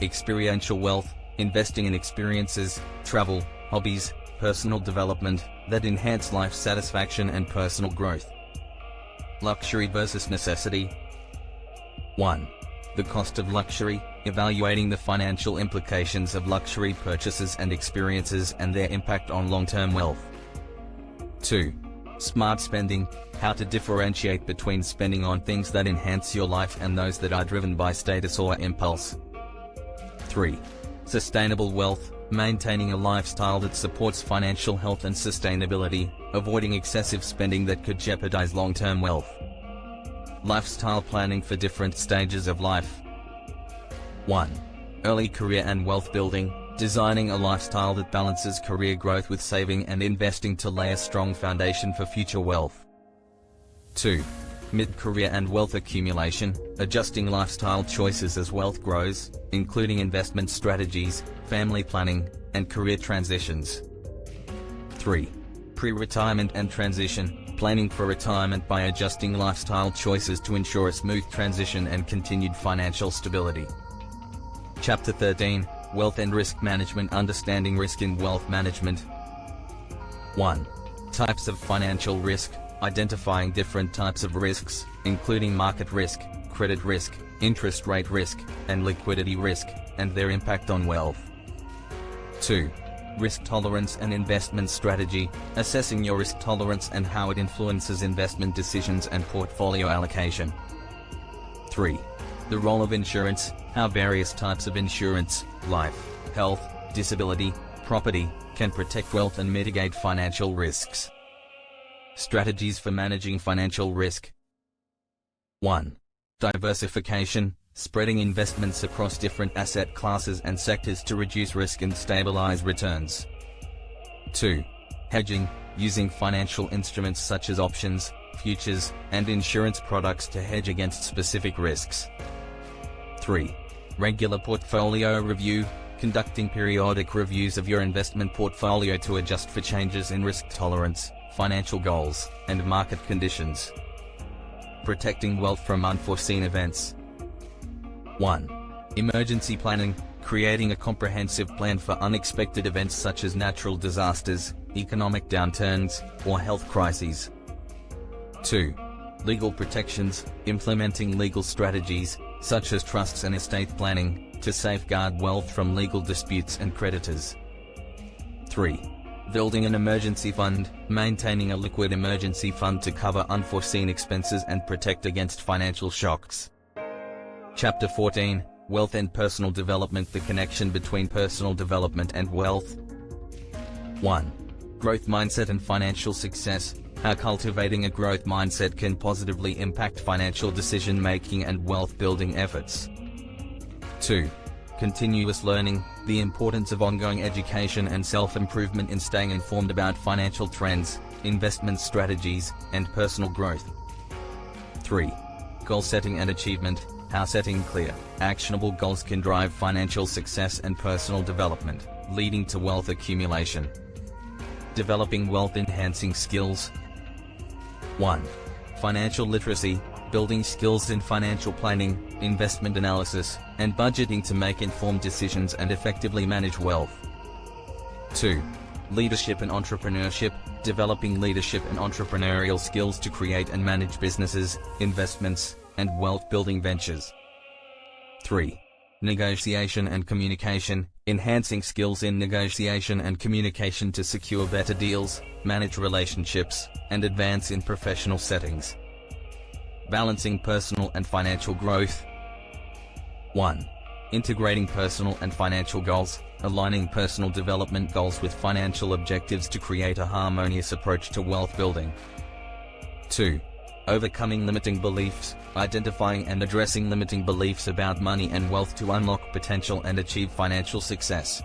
Speaker 1: Experiential wealth, investing in experiences, travel, hobbies, personal development, that enhance life satisfaction and personal growth. Luxury versus necessity. 1. The cost of luxury, evaluating the financial implications of luxury purchases and experiences and their impact on long-term wealth. 2. Smart spending, how to differentiate between spending on things that enhance your life and those that are driven by status or impulse. 3. Sustainable wealth, maintaining a lifestyle that supports financial health and sustainability, avoiding excessive spending that could jeopardize long-term wealth. Lifestyle planning for different stages of life. 1. Early career and wealth building, Designing a lifestyle that balances career growth with saving and investing to lay a strong foundation for future wealth. 2. Mid-career and wealth accumulation, adjusting lifestyle choices as wealth grows, including investment strategies, family planning, and career transitions. 3. Pre-retirement and transition, planning for retirement by adjusting lifestyle choices to ensure a smooth transition and continued financial stability. Chapter 13, Wealth and Risk Management, understanding risk in wealth management. 1. Types of financial risk, identifying different types of risks, including market risk, credit risk, interest rate risk, and liquidity risk, and their impact on wealth. 2. Risk tolerance and investment strategy, assessing your risk tolerance and how it influences investment decisions and portfolio allocation. 3. The role of insurance, how various types of insurance, life, health, disability, property, can protect wealth and mitigate financial risks. Strategies for managing financial risk. 1. Diversification, spreading investments across different asset classes and sectors to reduce risk and stabilize returns. 2. Hedging, using financial instruments such as options, futures, and insurance products to hedge against specific risks. 3. Regular portfolio review, conducting periodic reviews of your investment portfolio to adjust for changes in risk tolerance, financial goals, and market conditions. Protecting wealth from unforeseen events. 1. Emergency planning, creating a comprehensive plan for unexpected events such as natural disasters, economic downturns, or health crises. 2. Legal protections, implementing legal strategies, such as trusts and estate planning, to safeguard wealth from legal disputes and creditors. 3. Building an emergency fund, maintaining a liquid emergency fund to cover unforeseen expenses and protect against financial shocks. Chapter 14, Wealth and Personal Development, the connection between personal development and wealth. 1. Growth mindset and financial success, how cultivating a growth mindset can positively impact financial decision-making and wealth-building efforts. 2. Continuous learning, the importance of ongoing education and self-improvement in staying informed about financial trends, investment strategies, and personal growth. 3. Goal setting and achievement, how setting clear, actionable goals can drive financial success and personal development, leading to wealth accumulation. Developing wealth-enhancing skills. 1. Financial literacy, building skills in financial planning, investment analysis, and budgeting to make informed decisions and effectively manage wealth. 2. Leadership and entrepreneurship, developing leadership and entrepreneurial skills to create and manage businesses, investments, and wealth-building ventures. 3. Negotiation and communication, enhancing skills in negotiation and communication to secure better deals, manage relationships, and advance in professional settings. Balancing personal and financial growth. 1. Integrating personal and financial goals, aligning personal development goals with financial objectives to create a harmonious approach to wealth building. 2. Overcoming limiting beliefs, identifying and addressing limiting beliefs about money and wealth to unlock potential and achieve financial success.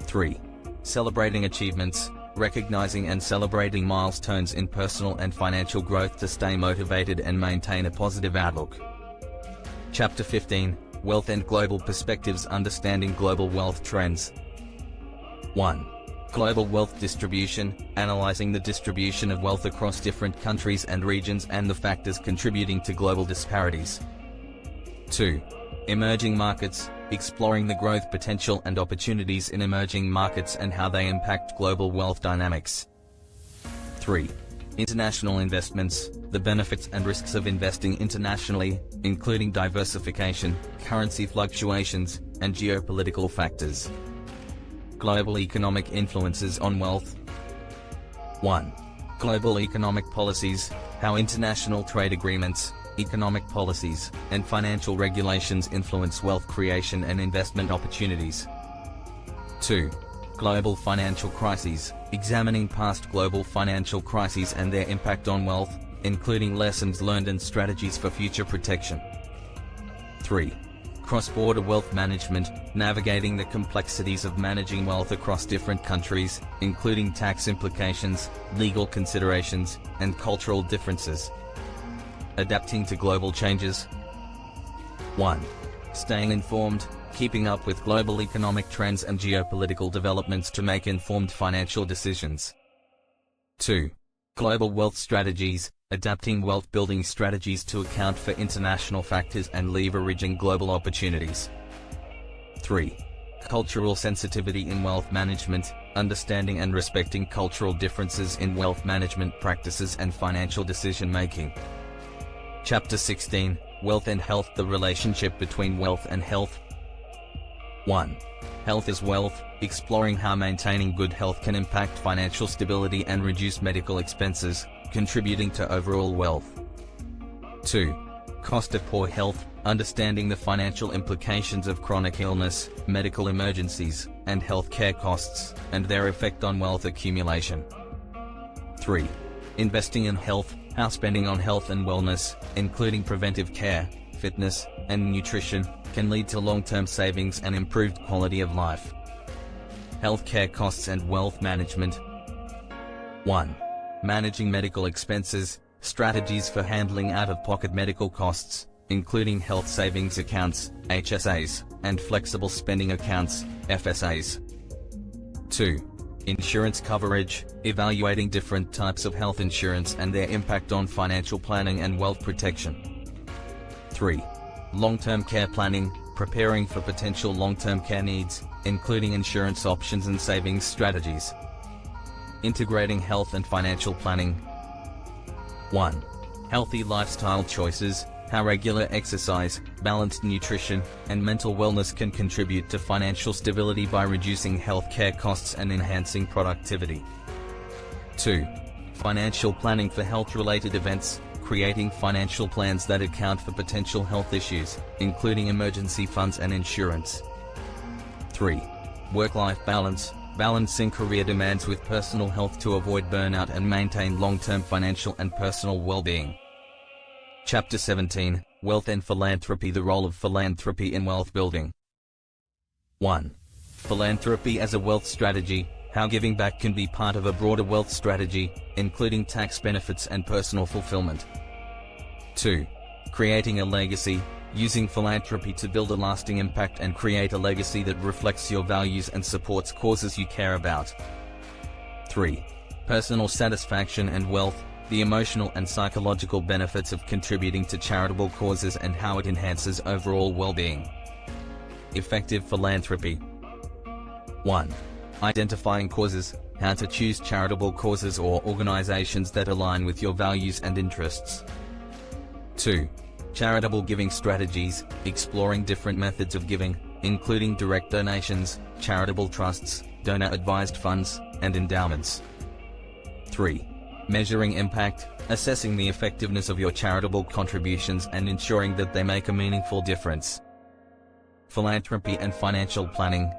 Speaker 1: 3. Celebrating achievements, recognizing and celebrating milestones in personal and financial growth to stay motivated and maintain a positive outlook. Chapter 15, Wealth and Global Perspectives, understanding global wealth trends. 1. Global wealth distribution, analyzing the distribution of wealth across different countries and regions and the factors contributing to global disparities. 2. Emerging markets, exploring the growth potential and opportunities in emerging markets and how they impact global wealth dynamics. 3. International investments, the benefits and risks of investing internationally, including diversification, currency fluctuations, and geopolitical factors. Global economic influences on wealth. 1. Global economic policies, how international trade agreements, economic policies, and financial regulations influence wealth creation and investment opportunities. 2. Global financial crises, examining past global financial crises and their impact on wealth, including lessons learned and strategies for future protection. 3. Cross-border wealth management, navigating the complexities of managing wealth across different countries, including tax implications, legal considerations, and cultural differences. Adapting to global changes. 1. Staying informed, keeping up with global economic trends and geopolitical developments to make informed financial decisions. 2. Global wealth strategies, adapting wealth-building strategies to account for international factors and leveraging global opportunities. 3. Cultural sensitivity in wealth management, understanding and respecting cultural differences in wealth management practices and financial decision-making. Chapter 16, Wealth and Health: The relationship between wealth and health. 1. Health is wealth, exploring how maintaining good health can impact financial stability and reduce medical expenses, contributing to overall wealth. 2. Cost of poor health, understanding the financial implications of chronic illness, medical emergencies, and healthcare costs, and their effect on wealth accumulation. 3. Investing in health, how spending on health and wellness, including preventive care, fitness, and nutrition, can lead to long-term savings and improved quality of life. Healthcare costs and wealth management. 1. Managing medical expenses, strategies for handling out-of-pocket medical costs, including health savings accounts, HSAs, and flexible spending accounts, FSAs. 2. Insurance coverage, evaluating different types of health insurance and their impact on financial planning and wealth protection. 3. Long-term care planning, preparing for potential long-term care needs, including insurance options and savings strategies. Integrating health and financial planning. 1. Healthy lifestyle choices, how regular exercise, balanced nutrition, and mental wellness can contribute to financial stability by reducing healthcare costs and enhancing productivity. 2. Financial planning for health-related events, creating financial plans that account for potential health issues, including emergency funds and insurance. 3. Work-life balance, balancing career demands with personal health to avoid burnout and maintain long-term financial and personal well-being. Chapter 17, Wealth and Philanthropy: The role of philanthropy in wealth building. 1. Philanthropy as a wealth strategy, how giving back can be part of a broader wealth strategy, including tax benefits and personal fulfillment. 2. Creating a legacy, using philanthropy to build a lasting impact and create a legacy that reflects your values and supports causes you care about. 3. Personal satisfaction and wealth, the emotional and psychological benefits of contributing to charitable causes and how it enhances overall well-being. Effective philanthropy. 1. Identifying causes, how to choose charitable causes or organizations that align with your values and interests. 2. Charitable giving strategies, exploring different methods of giving, including direct donations, charitable trusts, donor-advised funds, and endowments. 3. Measuring impact, assessing the effectiveness of your charitable contributions and ensuring that they make a meaningful difference. Philanthropy and financial planning.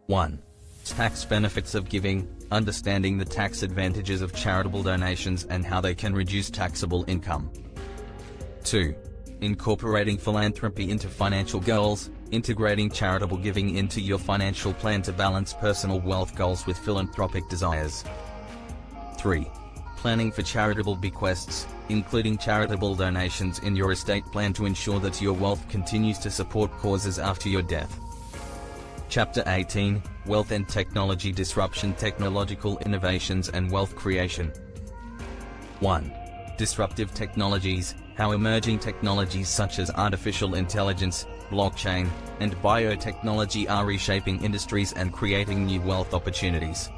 Speaker 1: 1. Tax benefits of giving, understanding the tax advantages of charitable donations and how they can reduce taxable income. 2. Incorporating philanthropy into financial goals, integrating charitable giving into your financial plan to balance personal wealth goals with philanthropic desires. 3. Planning for charitable bequests, including charitable donations in your estate plan to ensure that your wealth continues to support causes after your death. Chapter 18, Wealth and Technology Disruption: Technological Innovations and Wealth Creation. 1. Disruptive technologies, how emerging technologies such as artificial intelligence, blockchain, and biotechnology are reshaping industries and creating new wealth opportunities.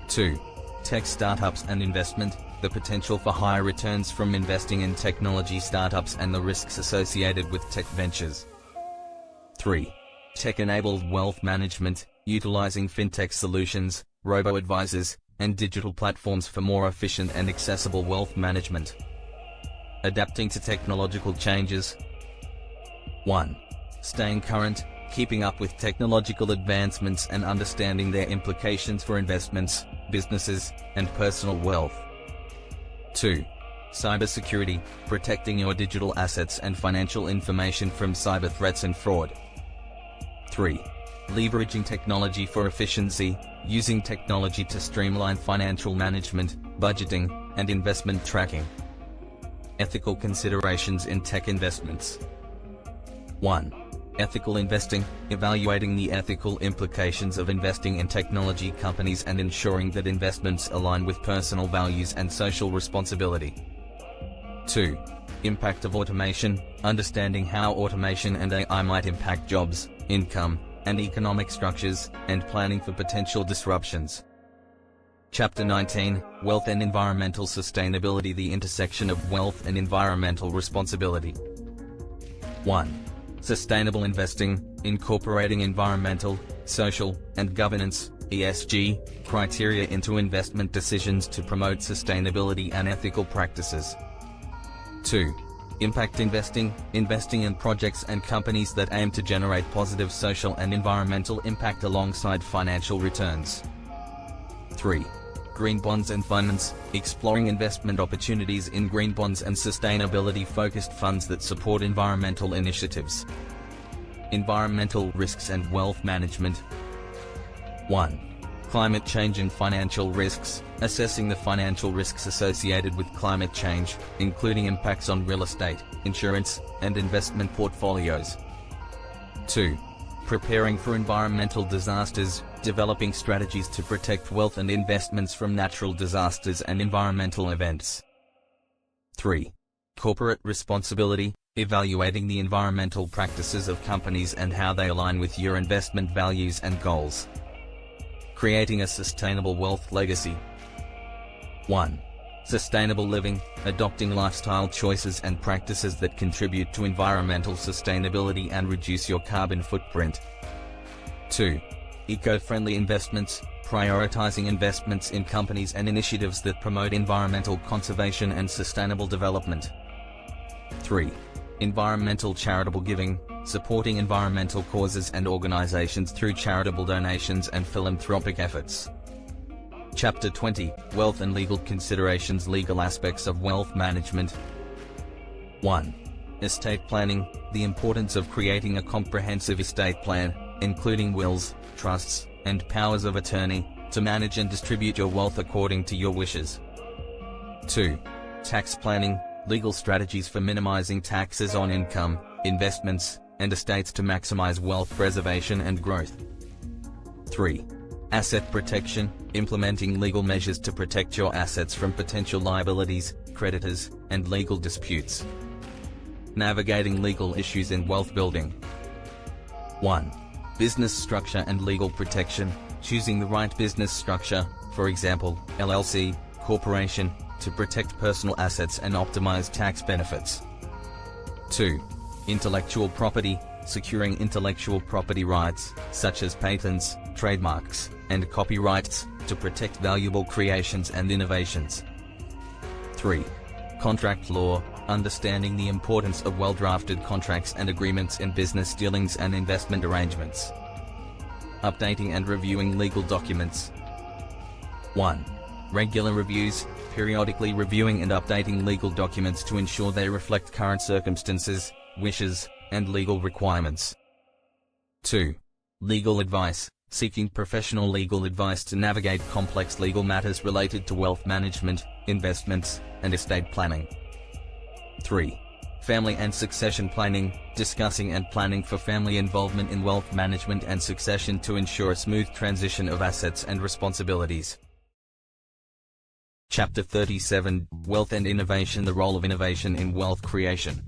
Speaker 1: 2. Tech startups and investment, the potential for higher returns from investing in technology startups and the risks associated with tech ventures. 3. Tech-enabled wealth management, utilizing fintech solutions, robo-advisors, and digital platforms for more efficient and accessible wealth management. Adapting to technological changes. 1. Staying current, keeping up with technological advancements and understanding their implications for investments, businesses, and personal wealth. 2. Cybersecurity, protecting your digital assets and financial information from cyber threats and fraud. 3. Leveraging technology for efficiency, using technology to streamline financial management, budgeting, and investment tracking. Ethical considerations in tech investments. 1. Ethical investing, evaluating the ethical implications of investing in technology companies and ensuring that investments align with personal values and social responsibility. 2. Impact of automation, understanding how automation and AI might impact jobs, income, and economic structures, and planning for potential disruptions. Chapter 19, Wealth and Environmental Sustainability, the intersection of wealth and environmental responsibility. 1. Sustainable investing, incorporating environmental, social, and governance (ESG) criteria into investment decisions to promote sustainability and ethical practices. 2. Impact investing, investing in projects and companies that aim to generate positive social and environmental impact alongside financial returns. 3. Green bonds and funds, exploring investment opportunities in green bonds and sustainability-focused funds that support environmental initiatives. Environmental risks and wealth management. 1. Climate change and financial risks, assessing the financial risks associated with climate change, including impacts on real estate, insurance, and investment portfolios. 2. Preparing for environmental disasters, developing strategies to protect wealth and investments from natural disasters and environmental events. 3. Corporate responsibility, evaluating the environmental practices of companies and how they align with your investment values and goals. Creating a sustainable wealth legacy. 1. Sustainable living, adopting lifestyle choices and practices that contribute to environmental sustainability and reduce your carbon footprint. 2. Eco-friendly investments, prioritizing investments in companies and initiatives that promote environmental conservation and sustainable development. 3. Environmental charitable giving, supporting environmental causes and organizations through charitable donations and philanthropic efforts. Chapter 20, Wealth and Legal Considerations, legal aspects of wealth management. 1. Estate planning, the importance of creating a comprehensive estate plan, including wills, trusts, and powers of attorney, to manage and distribute your wealth according to your wishes. 2. Tax planning, legal strategies for minimizing taxes on income, investments, and estates to maximize wealth preservation and growth. 3. Asset protection, implementing legal measures to protect your assets from potential liabilities, creditors, and legal disputes. Navigating legal issues in wealth building. 1. Business structure and legal protection, choosing the right business structure, for example, LLC, corporation, to protect personal assets and optimize tax benefits. 2. Intellectual property, securing intellectual property rights, such as patents, trademarks, and copyrights, to protect valuable creations and innovations. 3. Contract law, understanding the importance of well-drafted contracts and agreements in business dealings and investment arrangements. Updating and reviewing legal documents. 1. Regular reviews, periodically reviewing and updating legal documents to ensure they reflect current circumstances, wishes, and legal requirements. 2. Legal advice, seeking professional legal advice to navigate complex legal matters related to wealth management, investments, and estate planning. 3. Family and succession planning, discussing and planning for family involvement in wealth management and succession to ensure a smooth transition of assets and responsibilities. Chapter 37, Wealth and Innovation, the role of innovation in wealth creation.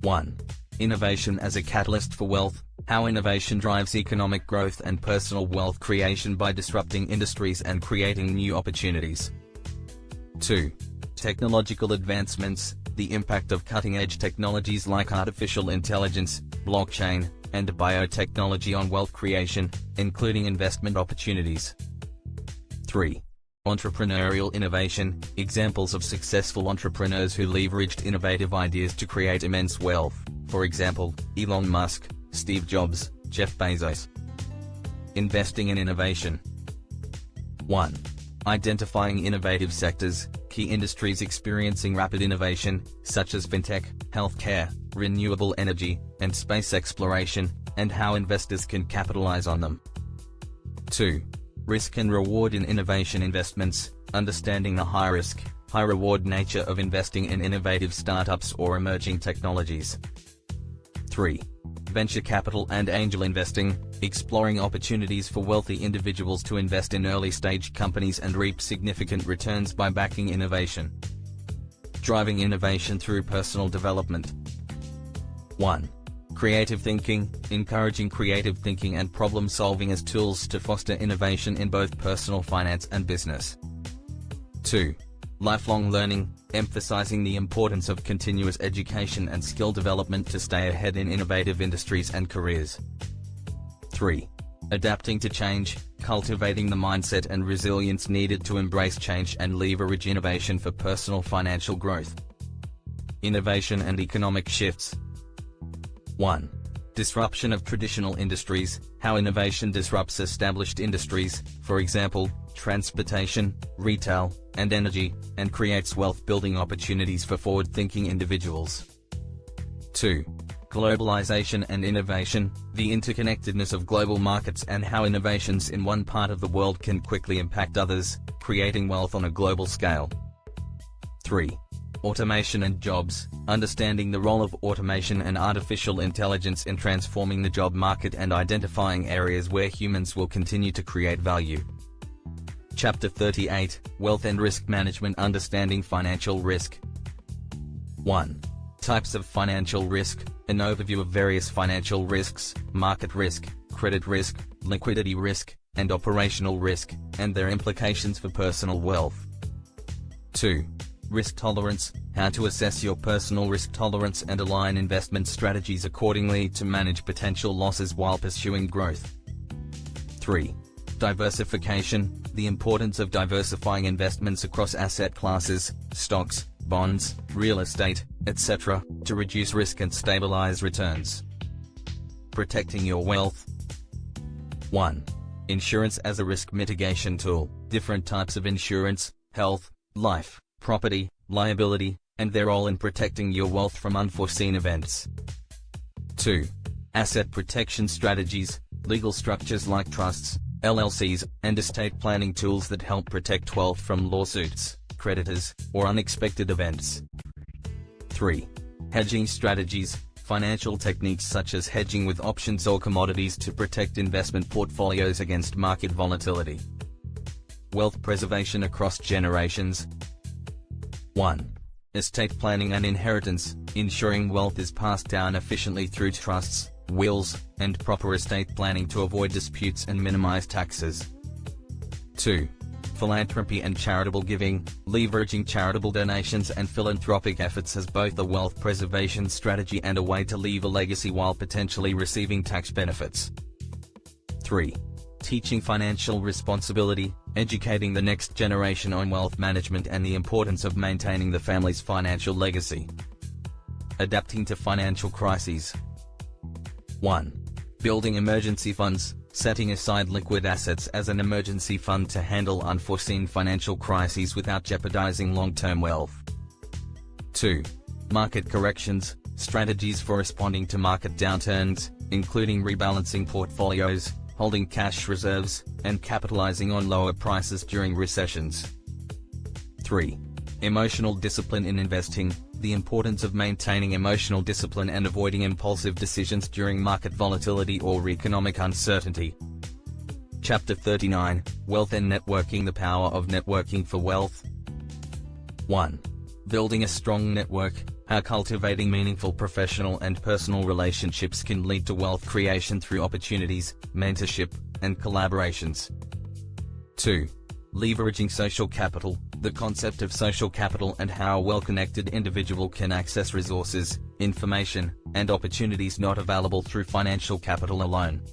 Speaker 1: 1. Innovation as a catalyst for wealth, how innovation drives economic growth and personal wealth creation by disrupting industries and creating new opportunities. 2. Technological advancements, the impact of cutting-edge technologies like artificial intelligence, blockchain, and biotechnology on wealth creation, including investment opportunities. 3. Entrepreneurial innovation, examples of successful entrepreneurs who leveraged innovative ideas to create immense wealth, for example, Elon Musk, Steve Jobs, Jeff Bezos. Investing in innovation. 1. Identifying innovative sectors, key industries experiencing rapid innovation, such as fintech, healthcare, renewable energy, and space exploration, and how investors can capitalize on them. 2. Risk and reward in innovation investments, understanding the high-risk, high-reward nature of investing in innovative startups or emerging technologies. 3. Venture capital and angel investing, exploring opportunities for wealthy individuals to invest in early-stage companies and reap significant returns by backing innovation. Driving innovation through personal development. 1. Creative thinking, encouraging creative thinking and problem-solving as tools to foster innovation in both personal finance and business. 2. Lifelong learning, emphasizing the importance of continuous education and skill development to stay ahead in innovative industries and careers. 3. Adapting to change, cultivating the mindset and resilience needed to embrace change and leverage innovation for personal financial growth. Innovation and economic shifts. 1. Disruption of traditional industries, how innovation disrupts established industries, for example, transportation, retail, and energy, and creates wealth-building opportunities for forward-thinking individuals. 2. Globalization and innovation, the interconnectedness of global markets and how innovations in one part of the world can quickly impact others, creating wealth on a global scale. 3. Automation and jobs, understanding the role of automation and artificial intelligence in transforming the job market and identifying areas where humans will continue to create value. Chapter 38, Wealth and Risk Management, understanding financial risk. 1. Types of financial risk, an overview of various financial risks, market risk, credit risk, liquidity risk, and operational risk, and their implications for personal wealth. 2. Risk tolerance, how to assess your personal risk tolerance and align investment strategies accordingly to manage potential losses while pursuing growth. 3. Diversification, the importance of diversifying investments across asset classes, stocks, bonds, real estate, etc., to reduce risk and stabilize returns. Protecting your wealth. 1. Insurance as a risk mitigation tool, different types of insurance, health, life, property, liability, and their role in protecting your wealth from unforeseen events. 2. Asset protection strategies, legal structures like trusts, LLCs, and estate planning tools that help protect wealth from lawsuits, creditors, or unexpected events. 3. Hedging strategies, financial techniques such as hedging with options or commodities to protect investment portfolios against market volatility. Wealth preservation across generations. 1. Estate planning and inheritance, ensuring wealth is passed down efficiently through trusts, wills, and proper estate planning to avoid disputes and minimize taxes. 2. Philanthropy and charitable giving, leveraging charitable donations and philanthropic efforts as both a wealth preservation strategy and a way to leave a legacy while potentially receiving tax benefits. 3. Teaching financial responsibility, educating the next generation on wealth management and the importance of maintaining the family's financial legacy. Adapting to financial crises. 1. Building emergency funds, setting aside liquid assets as an emergency fund to handle unforeseen financial crises without jeopardizing long-term wealth. 2. Market corrections, strategies for responding to market downturns, including rebalancing portfolios, holding cash reserves, and capitalizing on lower prices during recessions. 3. Emotional discipline in investing, the importance of maintaining emotional discipline and avoiding impulsive decisions during market volatility or economic uncertainty. Chapter 39, Wealth and Networking, the power of networking for wealth. 1. Building a strong network, how cultivating meaningful professional and personal relationships can lead to wealth creation through opportunities, mentorship, and collaborations. 2. Leveraging social capital, the concept of social capital and how a well-connected individual can access resources, information, and opportunities not available through financial capital alone.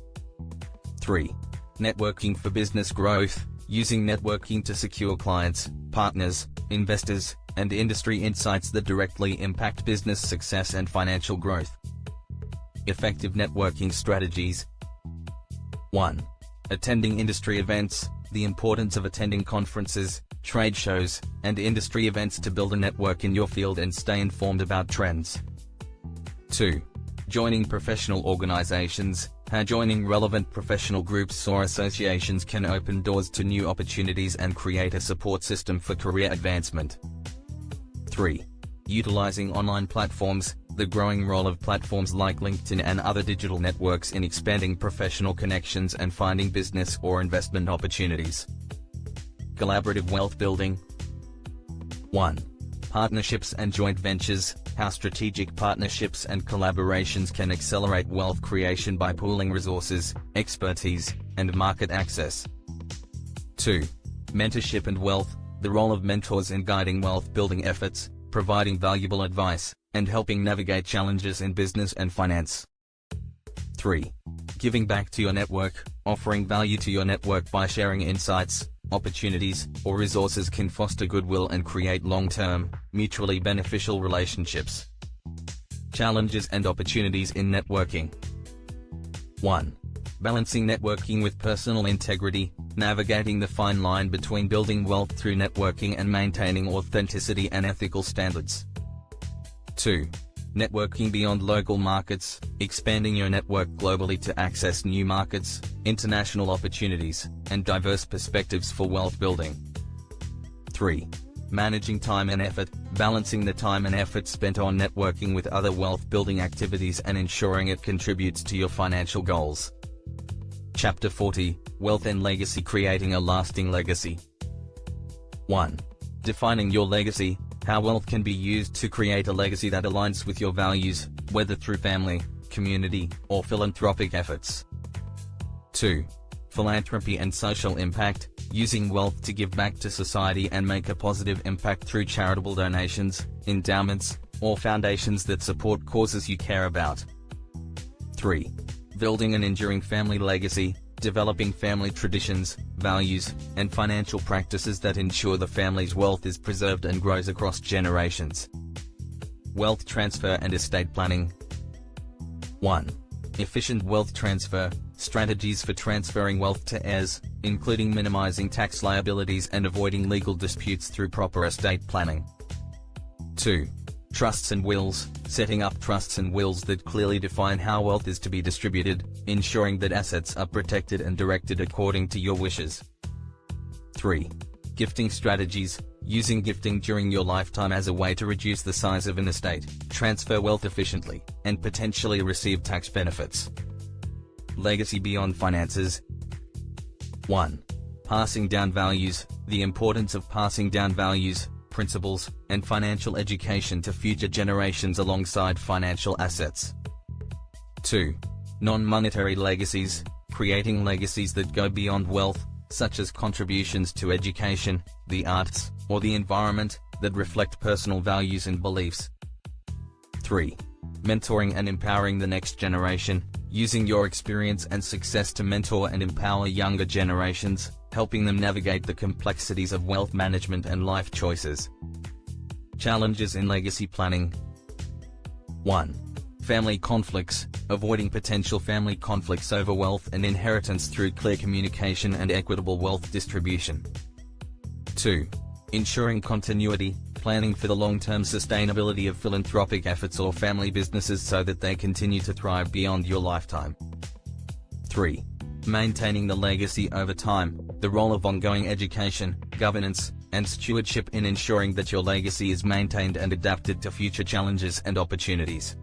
Speaker 1: 3. Networking for business growth, using networking to secure clients, partners, investors, and industry insights that directly impact business success and financial growth. Effective networking strategies. 1. Attending industry events, The importance of attending conferences, trade shows, and industry events to build a network in your field and stay informed about trends. 2. Joining professional organizations. How joining relevant professional groups or associations can open doors to new opportunities and create a support system for career advancement. 3. Utilizing online platforms. The growing role of platforms like LinkedIn and other digital networks in expanding professional connections and finding business or investment opportunities. Collaborative wealth building. 1. Partnerships and joint ventures. How strategic partnerships and collaborations can accelerate wealth creation by pooling resources, expertise, and market access. 2. Mentorship and wealth. The role of mentors in guiding wealth building efforts, providing valuable advice, and helping navigate challenges in business and finance. 3. Giving back to your network. Offering value to your network by sharing insights, opportunities, or resources can foster goodwill and create long-term, mutually beneficial relationships. Challenges and opportunities in networking. 1. Balancing networking with personal integrity. Navigating the fine line between building wealth through networking and maintaining authenticity and ethical standards. 2. Networking beyond local markets. Expanding your network globally to access new markets, international opportunities, and diverse perspectives for wealth building. 3. Managing time and effort. Balancing the time and effort spent on networking with other wealth building activities and ensuring it contributes to your financial goals. Chapter 40, Wealth and Legacy. Creating a lasting legacy. 1. Defining your legacy. How wealth can be used to create a legacy that aligns with your values, whether through family, community, or philanthropic efforts. 2. Philanthropy and social impact. Using wealth to give back to society and make a positive impact through charitable donations, endowments, or foundations that support causes you care about. 3. Building an enduring family legacy. Developing family traditions, values, and financial practices that ensure the family's wealth is preserved and grows across generations. Wealth transfer and estate planning. 1. Efficient wealth transfer. Strategies for transferring wealth to heirs, including minimizing tax liabilities and avoiding legal disputes through proper estate planning. 2. Trusts and wills. Setting up trusts and wills that clearly define how wealth is to be distributed, ensuring that assets are protected and directed according to your wishes. 3. Gifting strategies. Using gifting during your lifetime as a way to reduce the size of an estate, transfer wealth efficiently, and potentially receive tax benefits. Legacy beyond finances. 1. Passing down values. The importance of passing down values, principles, and financial education to future generations alongside financial assets. 2. Non-monetary legacies. Creating legacies that go beyond wealth, such as contributions to education, the arts, or the environment, that reflect personal values and beliefs. 3. Mentoring and empowering the next generation. Using your experience and success to mentor and empower younger generations, helping them navigate the complexities of wealth management and life choices. Challenges in legacy planning. 1. Family conflicts. Avoiding potential family conflicts over wealth and inheritance through clear communication and equitable wealth distribution. 2. Ensuring continuity. Planning for the long-term sustainability of philanthropic efforts or family businesses so that they continue to thrive beyond your lifetime. 3. Maintaining the legacy over time. The role of ongoing education, governance, and stewardship in ensuring that your legacy is maintained and adapted to future challenges and opportunities.